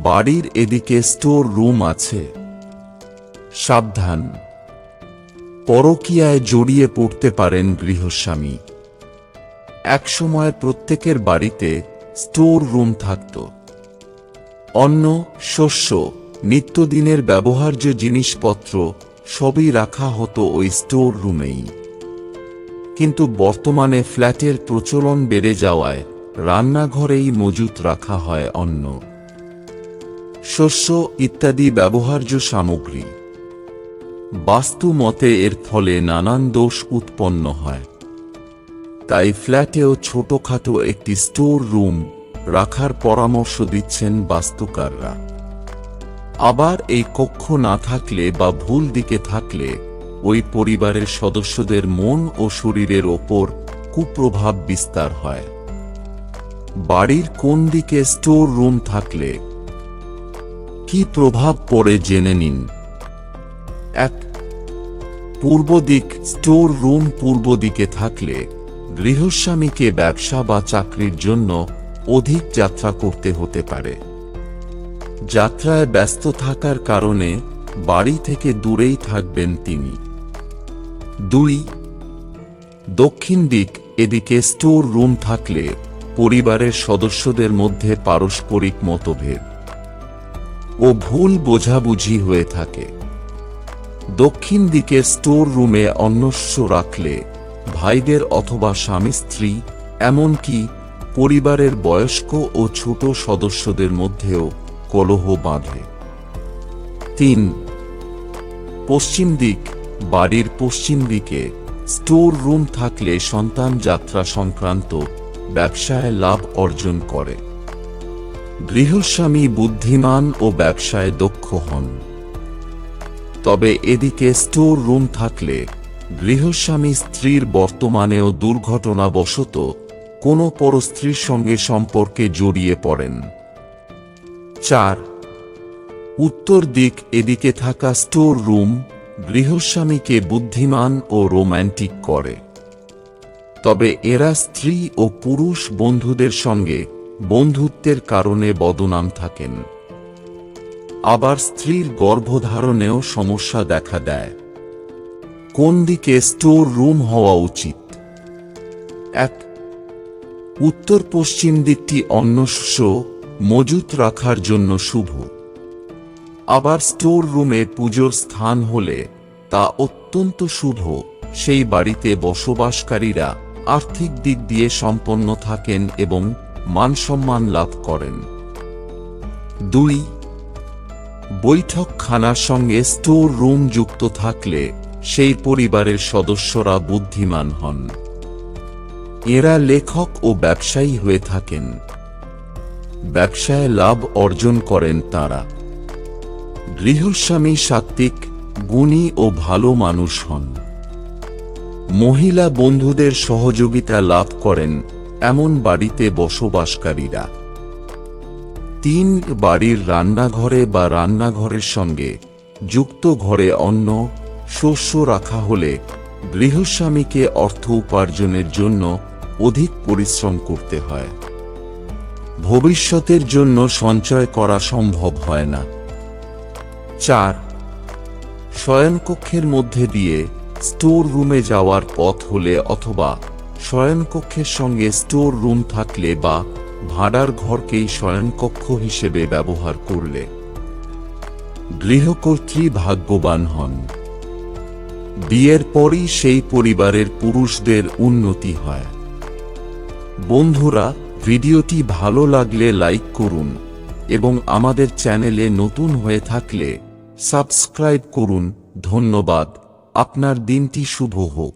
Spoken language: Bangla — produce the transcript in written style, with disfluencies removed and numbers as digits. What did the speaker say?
বাড়ির এদিকে স্টোর রুম আছে। সাবধান, পরকীয়ায় জড়িয়ে পড়তে পারেন গৃহস্বামী। একসময় প্রত্যেকের বাড়িতে স্টোর রুম থাকত। অন্ন, শস্য, নিত্যদিনের ব্যবহার্য জিনিসপত্র সবই রাখা হতো ওই স্টোর রুমেই। কিন্তু বর্তমানে ফ্ল্যাটের প্রচলন বেড়ে যাওয়ায় রান্নাঘরেই মজুত রাখা হয় অন্ন, শস্য ইত্যাদি ব্যবহার্য সামগ্রী। বাস্তু মতে এর ফলে নানান দোষ উৎপন্ন হয়। তাই ফ্ল্যাটেও ছোটখাটো একটি স্টোর রুম রাখার পরামর্শ দিচ্ছেন বাস্তুকাররা। আবার এই কক্ষ না থাকলে বা ভুল দিকে থাকলে ওই পরিবারের সদস্যদের মন ও শরীরের ওপর কুপ্রভাব বিস্তার হয়। বাড়ির কোন দিকে স্টোর রুম থাকলে কি প্রভাব পড়ে জেনে নিন। 1. পূর্ব দিক। স্টোর রুম পূর্ব দিকে থাকলে গৃহস্বামীকে ব্যবসা বা চাকরির জন্য অধিক যাত্রা করতে হতে পারে। যাত্রায় ব্যস্ত থাকার কারণে বাড়ি থেকে দূরেই থাকবেন তিনি। 2. দক্ষিণ দিক। এদিকে স্টোর রুম থাকলে পরিবারের সদস্যদের মধ্যে পারস্পরিক মতভেদ ও ভুল বোঝাবুঝি হয়ে থাকে। দক্ষিণ দিকে স্টোর রুমে অন্নস্য রাখলে ভাইদের অথবা স্বামী স্ত্রী এমনকি পরিবারের বয়স্ক ও ছোট সদস্যদের মধ্যেও কলহ বাঁধে। 3. পশ্চিম দিক। বাড়ির পশ্চিম দিকে স্টোর রুম থাকলে সন্তান যাত্রা সংক্রান্ত ব্যবসায় লাভ অর্জন করে। গৃহস্বামী বুদ্ধিমান ও ব্যবসায় দক্ষ হন। তবে এদিকে স্টোর রুম থাকলে গৃহস্বামী স্ত্রীর বর্তমানেও দুর্ঘটনাবশত কোনো পরস্ত্রীর সঙ্গে সম্পর্কে জড়িয়ে পড়েন। 4. উত্তর দিক। এদিকে থাকা স্টোর রুম গৃহস্বামীকে বুদ্ধিমান ও রোম্যান্টিক করে। তবে এরা স্ত্রী ও পুরুষ বন্ধুদের সঙ্গে বন্ধুত্বের কারণে বদনাম থাকেন। আবার স্ত্রীর গর্ভধারণেও সমস্যা দেখা দেয়। কোন দিকে স্টোর রুম হওয়া উচিত? 1. উত্তর পশ্চিম দিকটি অন্নশস্য মজুত রাখার জন্য শুভ। আবার স্টোর রুমে পুজোর স্থান হলে তা অত্যন্ত শুভ। সেই বাড়িতে বসবাসকারীরা আর্থিক দিক দিয়ে সম্পন্ন থাকেন এবং মানসম্মান লাভ করেন। 2. বৈঠকখানার সঙ্গে স্টোর রুম যুক্ত থাকলে সেই পরিবারের সদস্যরা বুদ্ধিমান হন। এরা লেখক ও ব্যবসায়ী হয়ে থাকেন। ব্যবসায় লাভ অর্জন করেন তারা। গৃহস্বামী সাত্ত্বিক, গুণী ও ভালো মানুষ হন। মহিলা বন্ধুদের সহযোগিতা লাভ করেন এমন বাড়িতে বসবাসকারীরা। 3. বাড়ির রান্নাঘরে বা রান্নাঘরের সঙ্গে যুক্ত ঘরে অন্ন, শস্য রাখা হলে গৃহস্বামীকে অর্থ উপার্জনের জন্য অধিক পরিশ্রম করতে হয়। ভবিষ্যতের জন্য সঞ্চয় করা সম্ভব হয় না। 4. শয়নকক্ষের মধ্যে দিয়ে স্টোর রুমে যাওয়ার পথ হলে অথবা শয়নকক্ষের সঙ্গে স্টোর রুম থাকলে বা ভাড়ার ঘরকেই শয়নকক্ষ হিসেবে ব্যবহার করলে গৃহকর্ত্রী ভাগ্যবান হন। বিয়ের পরই সেই পরিবারের পুরুষদের উন্নতি হয়। বন্ধুরা, ভিডিওটি ভালো লাগলে লাইক করুন এবং আমাদের চ্যানেলে নতুন হয়ে থাকলে সাবস্ক্রাইব করুন। ধন্যবাদ। আপনার দিনটি শুভ হোক।